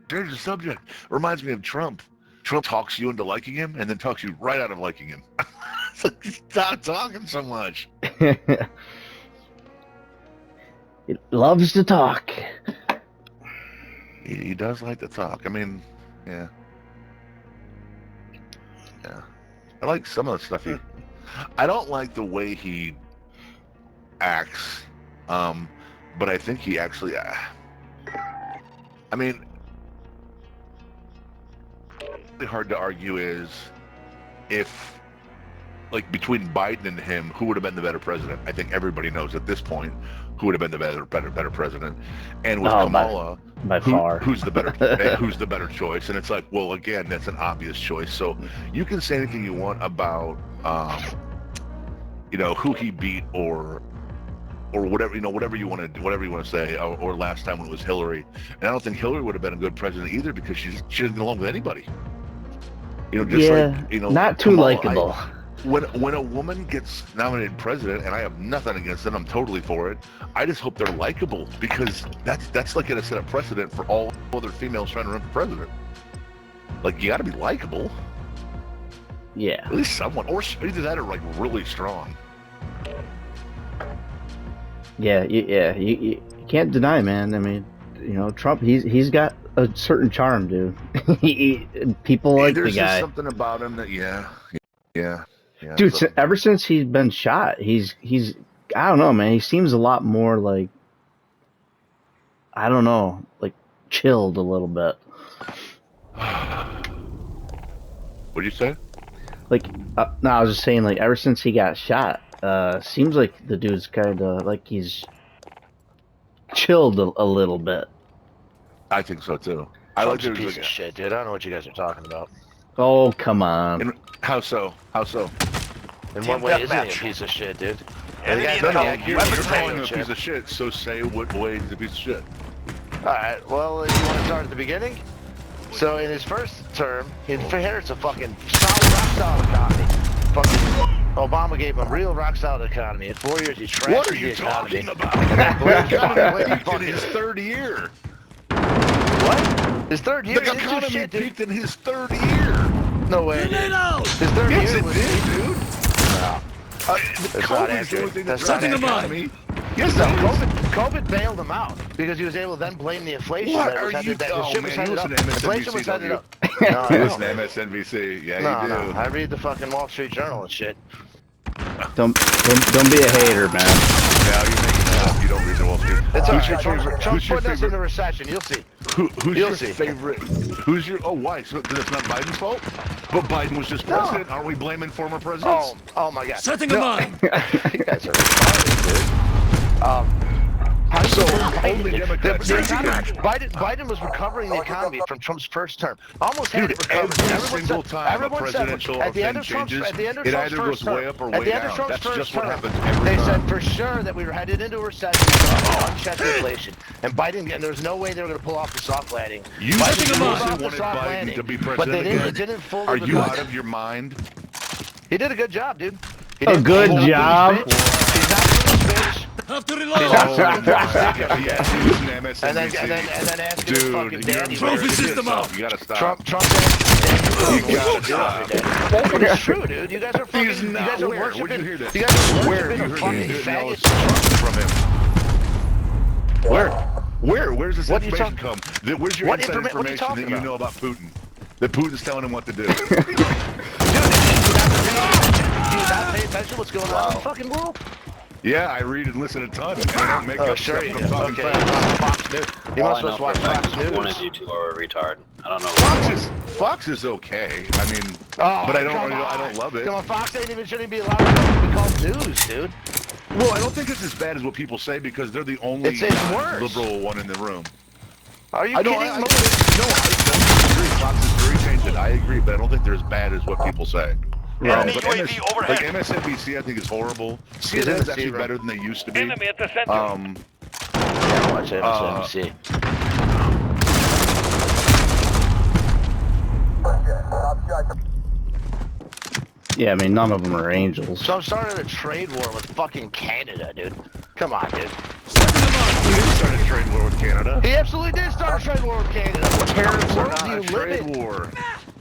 Change the subject. Reminds me of Trump. Trump talks you into liking him and then talks you right out of liking him. It's like, stop talking so much. It loves to talk. He does like to talk. I mean, yeah. Yeah. I like some of the stuff I don't like the way he acts. But I think he actually, I mean, really hard to argue is if, like, between Biden and him, who would have been the better president? I think everybody knows at this point who would have been the better president. And with Kamala, by far, who's the better who's the better choice? And it's like, well, again, that's an obvious choice. So you can say anything you want about, you know, who he beat or whatever, you know, whatever you want to do, whatever you want to say, or last time when it was Hillary. And I don't think Hillary would have been a good president either because she doesn't get along with anybody. You know, just like, you know, not too likable. When a woman gets nominated president, and I have nothing against it, I'm totally for it. I just hope they're likable because that's like going to set a precedent for all other females trying to run for president. Like, you got to be likable. Yeah. At least someone, or either that or like really strong. Yeah, you can't deny, man. I mean, you know, Trump, he's got a certain charm, dude. People like the guy. There's just something about him that, yeah. Dude, ever since he's been shot, he's I don't know, man. He seems a lot more like, I don't know, like chilled a little bit. What'd you say? Like, no, I was just saying, like, ever since he got shot, seems like the dude's kind of like he's chilled a little bit. I think so too. I like a piece of shit, dude. I don't know what you guys are talking about. Oh, come on. How so? How so? In what way isn't he a piece of shit, dude? You're calling him a piece of shit, so say what way he's a piece of shit. Alright, well, you want to start at the beginning? So in his first term, he inherits a fucking rock-solid economy. Fucking Obama gave him a real rock-solid economy. In 4 years, he trashed the economy. What are you talking about? In his third year. What? His third year? The economy peaked in his third year. No way. His third year was... Yes, it did, dude. No. That's not accurate. That's not accurate. Yes, no, COVID bailed him out because he was able to then blame the inflation. What that was are you Inflation was headed up. No, you listen to MSNBC. Yeah, you do. No, I read the fucking Wall Street Journal and shit. Don't be a hater, man. Yeah, you're making that up. You don't read the Wall Street. It's alright. Trump's putting us in the recession. You'll see. Who's your favorite? Who's your? Oh, why? So it's not Biden's fault? But Biden was just president. Aren't we blaming former presidents? Oh my God. Setting him on. You guys are retarded, dude. Biden was recovering the economy from Trump's first term. Almost had it recovered. Every single time a presidential thing changes, it either goes way up or way down. That's just what happens every time. They said for sure that we were headed into a recession, unchecked inflation, and Biden. And there was no way they were going to pull off the soft landing. You wanted Biden to be president, but they didn't fully. Are you out of your mind? He did a good job, dude. A good job. He's not doing his bitch. Have to reload. And then ask his fucking daddy. Trophy system out. You gotta stop. Trump. You gotta stop. But it's true, dude. You guys are fucking. You guys are worshiping. Where'd you hear that? You guys are Where worshiping a fucking faggot. From him? Where's this information come? Where's your inside information that you know about Putin? That Putin's telling him what to do. Do you not pay attention to what's going on in the fucking world? Yeah, I read and listen a ton, and I don't make up stuff when I'm talking fast. Fox News. You must just watch Fox News. One of you two are a retard. I don't know. Fox is okay. I mean, but I don't love it. Come on, Fox shouldn't be allowed to be called news, dude. Well, I don't think it's as bad as what people say because they're the only liberal one in the room. Are you kidding me? No, I agree. Fox is very tainted. I agree, but I don't think they're as bad as what people say. Yeah. But like MSNBC, I think is horrible. CNN is actually better than they used to be. Enemy at the center. Yeah, watch MSNBC. Yeah, I mean, none of them are angels. So I'm starting a trade war with fucking Canada, dude. Come on, dude. Setting him on. start a trade war with Canada. He absolutely did start a trade war with Canada. What Tariffs are world not do you a live trade in? war.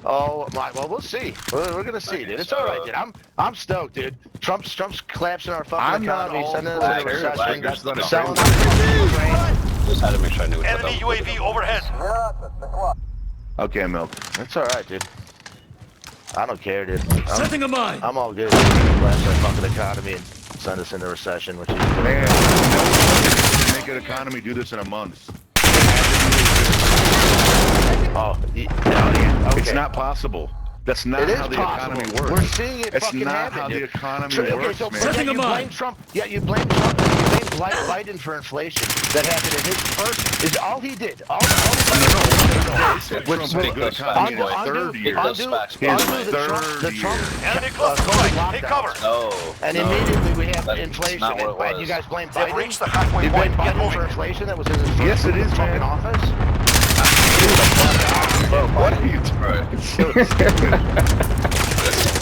Oh my! Well, we'll see. We're gonna see, dude. It's all right, dude. I'm stoked, dude. Trump's collapsing our fucking I'm not economy, all sending for us into tariffs. recession, That's not a selling trade war. Just had to make sure I knew what Enemy UAV overhead. Okay, Milk. It's all right, dude. I don't care, dude. Setting a mine. I'm all good. Collapse our fucking economy and send us into recession, which is good. Man, make an economy do this in a month. Oh, yeah. Okay. It's not possible. That's not It is how the possible. economy works. We're seeing it It's fucking not happen, how dude. the economy Okay, works, so man. yeah, Setting you a blame mine. Trump. Yeah, you blame Trump. You blame Biden for inflation that happened in his first. Is all he did. All he did. Trump had a good economy in his third year. Those facts. Undo the Trump Enemy close to COVID strike. Take cover. No. and no. immediately we have That's inflation. not what it And you was. guys blame They've Biden. reached the halfway You blame point. Get Biden moving. for inflation that was in his first Yes, it is, fucking man. office. What are you doing?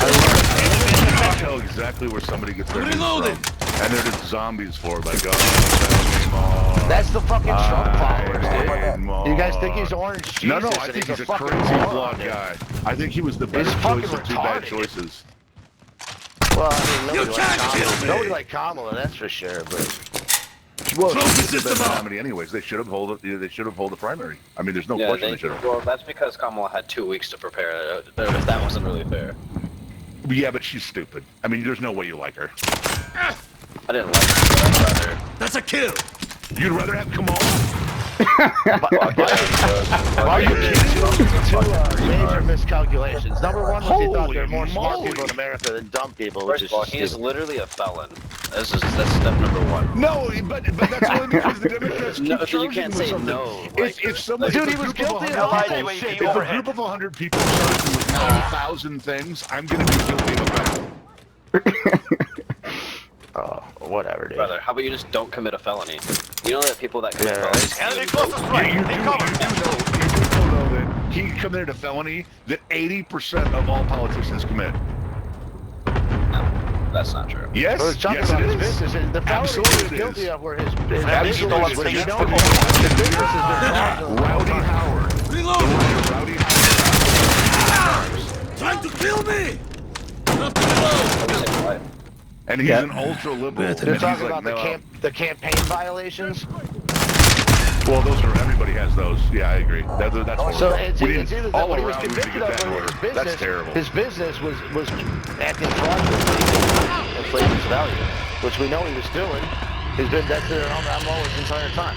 I know exactly where somebody gets their news from. And they're just zombies for it. Like, oh, That's the fucking Trump followers, dude. You guys think he's orange Jesus? No, I and think he's a fucking crazy moron, flawed dude. guy. I think he was the best He's choice fucking of two bad retarded. choices. Well, I mean, You can't kill me. nobody like Kamala, that's for sure. But Well, Throw the she's the system best out. nominee anyways. They should have held the primary. I mean, there's no Yeah, question they should have. well, that's because Kamala had 2 weeks to prepare. If that wasn't really fair. Yeah, but she's stupid. I mean, there's no way you like her. I didn't like it, but I'd rather. That's a kill. You'd rather have Kamala? are you kidding? Two major miscalculations. Number one was he thought there are more Holy smart moly. people in America than dumb people, which First is of all, just he is stupid. literally a felon. That's step number one. No, but that's only because the Democrats keep No, so charging you can't with say something. no. If somebody, Dude, if he a was group of guilty of 100 all people- that shit. If a group of 100 people charge me with 9,000 things, I'm going to be guilty of a felony. Oh, whatever, dude. Brother, how about you just don't commit a felony? You know that people that commit Yeah. felonies. Enemy close to strike. You do Take know cover. that he committed a felony that 80% of all politicians commit. No, that's not true. Yes, Well, it's talking yes about it his is. business. The felony Absolutely he's it guilty is. of were his Absolutely business. it is. What you That's don't what know, he- his business has been Rowdy Howard. Reload. Rowdy Howard. Trying to kill me. Up to the I would say why. And he's an ultra liberal. They're talking about the campaign violations. Well, those are everybody has those. Yeah, I agree. That's horrible. So it's We either didn't- that all what he was around we convicted get of that in or order. his business. That's terrible. His business was acting fraudulently, inflating his value, which we know he was doing. He's been that's their MO his entire time.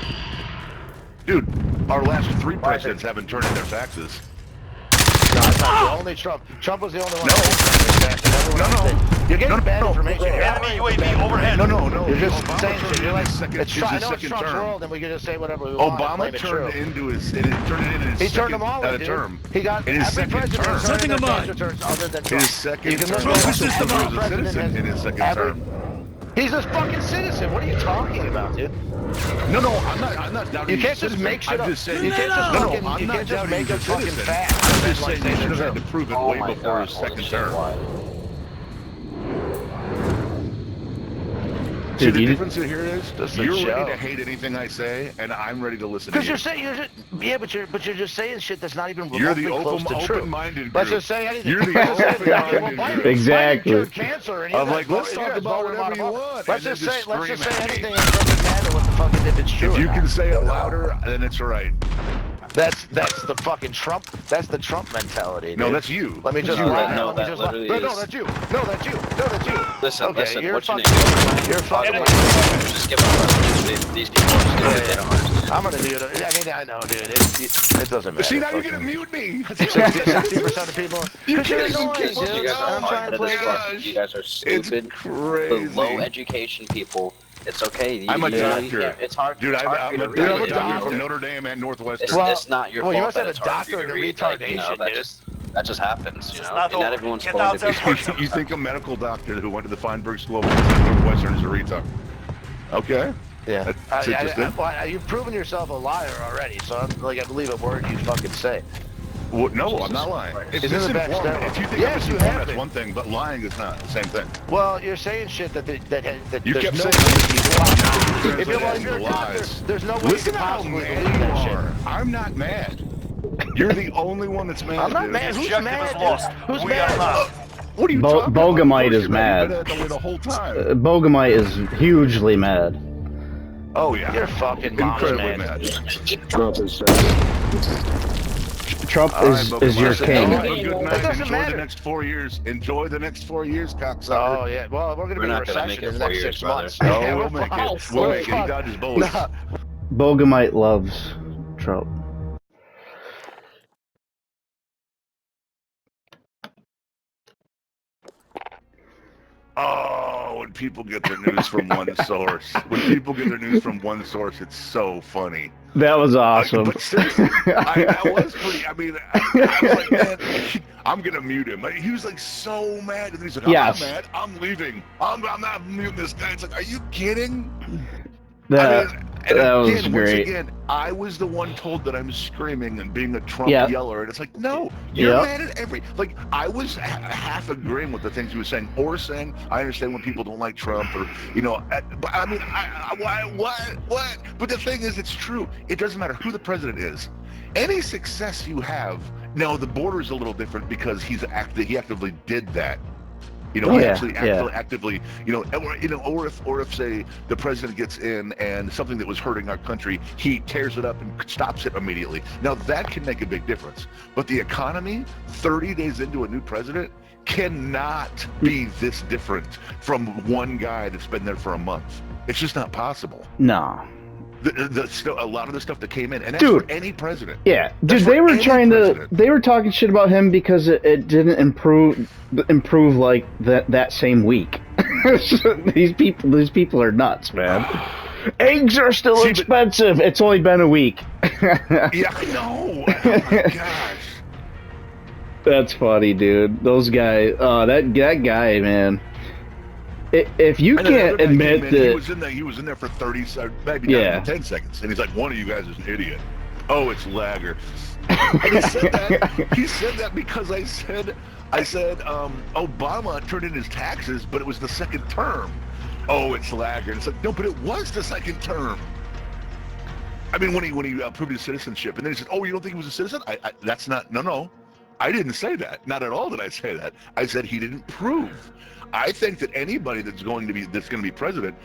Dude, our last three presidents haven't turned in their taxes. No, it's not only Trump. Trump was the only one. No. No. You're getting bad information. You're Enemy UAV overhead. No. You're just Obama saying turned shit. You're in like, his second, it's his I know it's second Trump's term. world, and we can just say whatever we want. and Obama claim it's turned true. into his, it turned it in his He second turned them all in, dude. term. He got in his every second president term. has Setting turned a in mine. tax returns other than Trump. His second You can term. look Throw at the every system out. president Citizen in his second term. He's a fucking citizen. What are you talking about, dude? No, I'm not doubting. You he's can't a just citizen. make shit I'm up. just saying. You can't just No, fucking. I'm You not can't just doubting make he's up a fucking citizen. facts. I'm just Like, saying say they they're should have had true. to prove it Oh way my before God, his holy second shit, term. why? See, Dude, the you- difference here is Just a you're show. ready to hate anything I say, and I'm ready to listen to Because you. you're saying but you're just saying shit that's not even You're remotely the close to true. open-minded group. Let's just say anything. You're the Let's just say anything. open-minded Well, group. Biden Exactly. cured cancer, and you I'm guys like, let's voted- talk you guys about voted him whatever out you of want, office. and then just Let's just say scream at me. anything. It doesn't matter what the fuck if it's true. If or you not. can say it louder, then it's right. That's the fucking Trump. That's the Trump mentality. No, dude. that's you. Let me just You lie. right No, Let me that just lie. literally No, is- that's you. No, that's you. No, that's you. Listen, Okay, listen, you're what's your fucking. name? You're fucking. Just give up. These people are stupid. They don't understand. I'm gonna do it. I mean, I know, dude. It doesn't matter. See, now you're gonna mute me. 60% of people. You Because you're can't- annoying, you dude. can't- You guys are I'm trying to hard-headed play as a fuck. game. You guys are It's stupid. crazy. The low education people. It's okay. I'm a You know, doctor. It's hard. Dude, it's hard for I'm you a to read it. doctor from Notre Dame and Northwestern. It's not your well, fault. you must that have a it's hard for you doctorate to in read, like, you know, retardation, that just happens, you It's know. not Not over. everyone's Get supposed out to there. be. You think a medical doctor who went to the Feinberg School of Medicine at Northwestern is a retard? Okay. Yeah. That's interesting. You've proven yourself a liar already, so I believe a word you fucking say. Well, no, I'm not lying. If It's in the back misinformed, step. if you think Yes, I'm you misinformed, have that's been. one thing, but lying is not the same thing. Well, you're saying shit that You there's kept no saying way. If you're, lies. a cop, there's no way you Listen could to how possibly mad believe you that shit. are. I'm not mad. You're the only one that's mad. I'm not dude. mad. Who's Objective mad? is lost. Who's We mad? are not. What are you talking about? Bogamite Of course is you're mad. You've been that way the whole time. Bogamite is hugely mad. Oh yeah. You're fucking mom's incredibly mad. mad. Trump All right, is Bogamite. your Listen, king. no, Have a good It night. doesn't Enjoy matter. the next 4 years. Enjoy the next 4 years, cocksucker. Oh yeah. Well, we're gonna We're be in a not gonna make recession it in the 4 next years, 6 brother. months. No, Yeah, we'll we're make fucked. it. We'll We're make it. He fucked. dodges bullets. Nah. Bogamite loves Trump. Oh, when people get their news from one source. When people get their news from one source, it's so funny. That was awesome. But seriously, that was pretty. I mean, I was like, man, I'm gonna mute him. He was like so mad, and he's like, I'm Yes. not mad. I'm leaving. I'm not muting this guy. It's like, are you kidding? That, And that was again, great. Once again, I was the one told that I'm screaming and being a Trump Yep. yeller, and it's like, no, you're Yep. mad at like, I was half agreeing with the things he was saying, or saying, I understand when people don't like Trump, or, but I mean, what? But the thing is, it's true. It doesn't matter who the president is. Any success you have, now the border is a little different because he actively did that. He actively, or if say the president gets in and something that was hurting our country, he tears it up and stops it immediately. Now that can make a big difference. But the economy, 30 days into a new president, cannot be this different from one guy that's been there for a month. It's just not possible. No. A lot of the stuff that came in, and that's Dude. for any president. Yeah, That's dude, for they were any trying president. to. They were talking shit about him because it didn't improve like that same week. These people are nuts, man. Eggs are still See, but- expensive. It's only been a week. Yeah, I know. Oh my gosh. That's funny, dude. Those guys. That guy, man. If you And another can't guy admit came in, that, he was in there for 30, maybe Yeah. not 10 seconds, and he's like, "One of you guys is an idiot." Oh, it's Lager. And he said that. He said that because I said, Obama turned in his taxes, but it was the second term. Oh, it's Lager. And it's like, no, but it was the second term. I mean, when he proved his citizenship, and then he said, "Oh, you don't think he was a citizen?" That's not. No. I didn't say that. Not at all did I say that. I said he didn't prove. I think that anybody that's going to be president,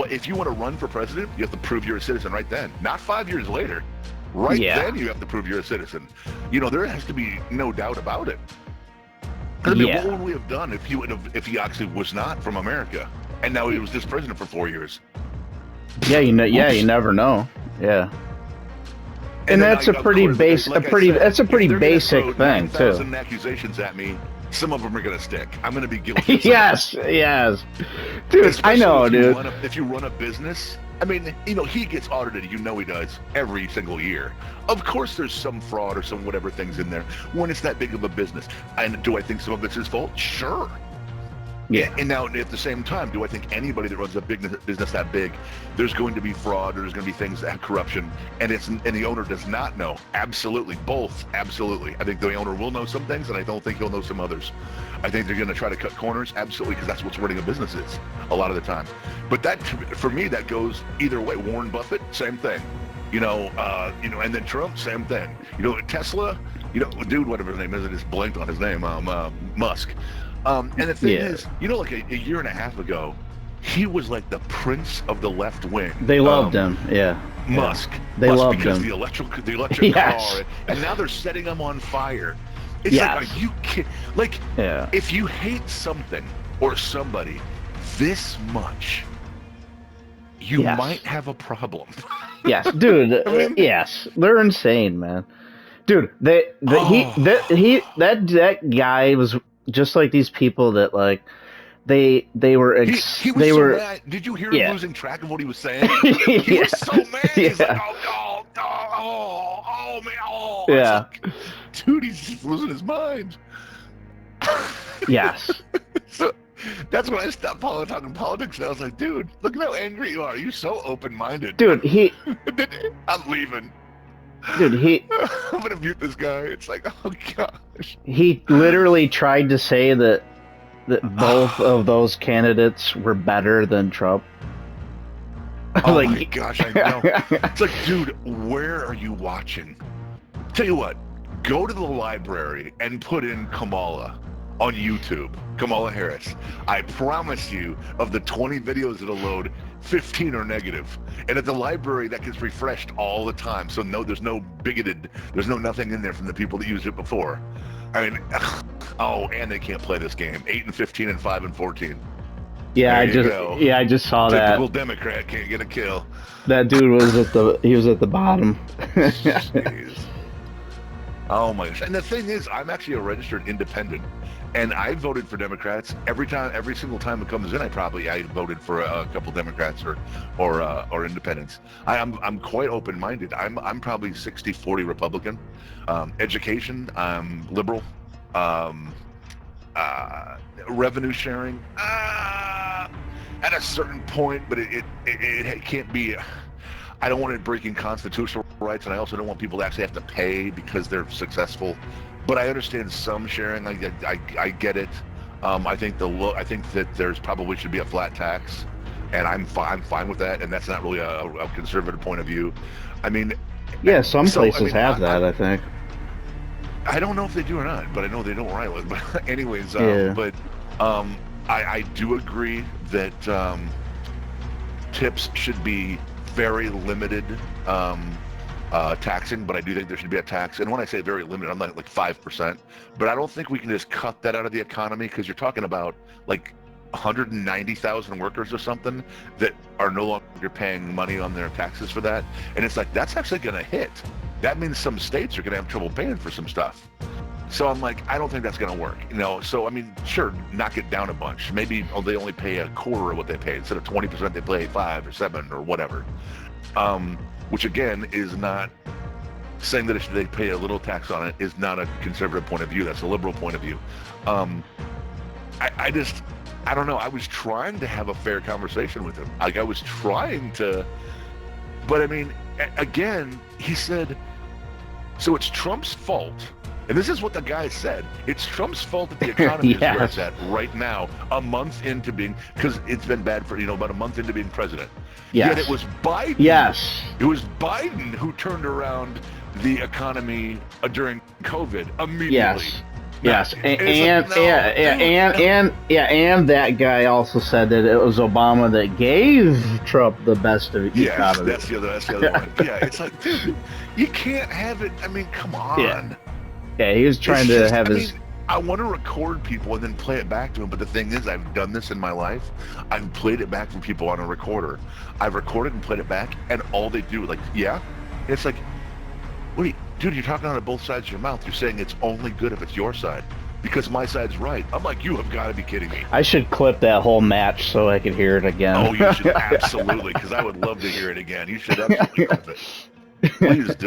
if you want to run for president, you have to prove you're a citizen right then, not 5 years later. Right then, you have to prove you're a citizen. There has to be no doubt about it. I mean, what would we have done if he actually was not from America, and now he was just president for 4 years? yeah, you never know. Yeah. And then, that's a pretty basic thing, 9,000 accusations at me. Some of them are going to stick. I'm going to be guilty. yes. Dude, Especially I know, dude. If you run a business, I mean, he gets audited. He does every single year. Of course, there's some fraud or some whatever things in there when it's that big of a business. And do I think some of it's his fault? Sure. Yeah. And now, at the same time, do I think anybody that runs a big business that big, there's going to be fraud, or there's going to be things that corruption, and the owner does not know? Absolutely, both. Absolutely. I think the owner will know some things, and I don't think he'll know some others. I think they're going to try to cut corners, absolutely, because that's what's running a business is a lot of the time. But that, for me, that goes either way. Warren Buffett, same thing. And then Trump, same thing. Tesla, dude, whatever his name is, I just blanked on his name. Musk. And the thing is, like a year and a half ago, he was like the prince of the left wing. They loved him, yeah. Musk. They loved because him. The electric Yes. car, and now they're setting him on fire. It's Yes. like, are you kidding? Like, if you hate something or somebody this much, you might have a problem. Yes, dude. Yes, they're insane, man. Dude, that guy was just like these people that like they were he was mad. Did you hear him losing track of what he was saying? He was so mad. He's like, oh man, oh. Yeah. Like, dude, he's just losing his mind. Yes. So that's when I stopped talking politics, and I was like, dude, look at how angry you are. You're so open-minded. Dude, I'm leaving. Dude, I'm gonna mute this guy. It's like, oh gosh. he literally tried to say that both of those candidates were better than Trump. Oh Like, my gosh, I know. It's like, dude, where are you watching? Tell you what, go to the library and put in Kamala on YouTube, Kamala Harris. I promise you, of the 20 videos that'll load, 15 are negative. And at the library, that gets refreshed all the time. So no, there's no bigoted, there's no nothing in there from the people that used it before. I mean, oh, and they can't play this game. 8 and 15 and 5 and 14. yeah, There I just saw that. Typical Democrat can't get a kill. That dude was at the bottom. Jeez. Oh my gosh. And the thing is, I'm actually a registered independent. And I voted for Democrats every single time it comes in. I voted for a couple Democrats or independents. I'm quite open-minded. I'm probably 60-40 Republican. Education, I'm liberal. Revenue sharing, at a certain point, but it can't be. I don't want it breaking constitutional rights, and I also don't want people to actually have to pay because they're successful. But I understand some sharing. I get it. I think that there's probably should be a flat tax, and I'm fine with that. And that's not really a conservative point of view. I mean, yeah, some places have that. I think. I don't know if they do or not, but I know they don't write with. But anyways, yeah. But I do agree that tips should be very limited. Taxing, but I do think there should be a tax. And when I say very limited, I'm like 5%. But I don't think we can just cut that out of the economy, because you're talking about like 190,000 workers or something that are no longer paying money on their taxes for that. And it's like, that's actually going to hit. That means some states are going to have trouble paying for some stuff. So I'm like, I don't think that's going to work. So I mean, sure, knock it down a bunch. Maybe they only pay a quarter of what they pay. Instead of 20%, they pay 5 or 7 or whatever. Which again is not saying that they pay a little tax on it is not a conservative point of view. That's a liberal point of view. I don't know. I was trying to have a fair conversation with him. Like, I was trying to, but I mean, again, he said, so it's Trump's fault. And this is what the guy said. It's Trump's fault that the economy is where it's at right now, a month into being, because it's been bad for, about a month into being president. Yes. Yet it was Biden. Yes. It was Biden who turned around the economy during COVID immediately. Yes. And that guy also said that it was Obama that gave Trump the best of economy. Yes, that's the other one. Yeah, it's like, dude, you can't have it. I mean, come on. Yeah, he was trying to have his. I want to record people and then play it back to them, but the thing is, I've done this in my life. I've played it back for people on a recorder. I've recorded and played it back, and all they do, like, it's like, wait, dude, you're talking out of both sides of your mouth. You're saying it's only good if it's your side, because my side's right. I'm like, you have got to be kidding me. I should clip that whole match so I could hear it again. Oh, you should absolutely, because I would love to hear it again. You should absolutely clip it. Please do.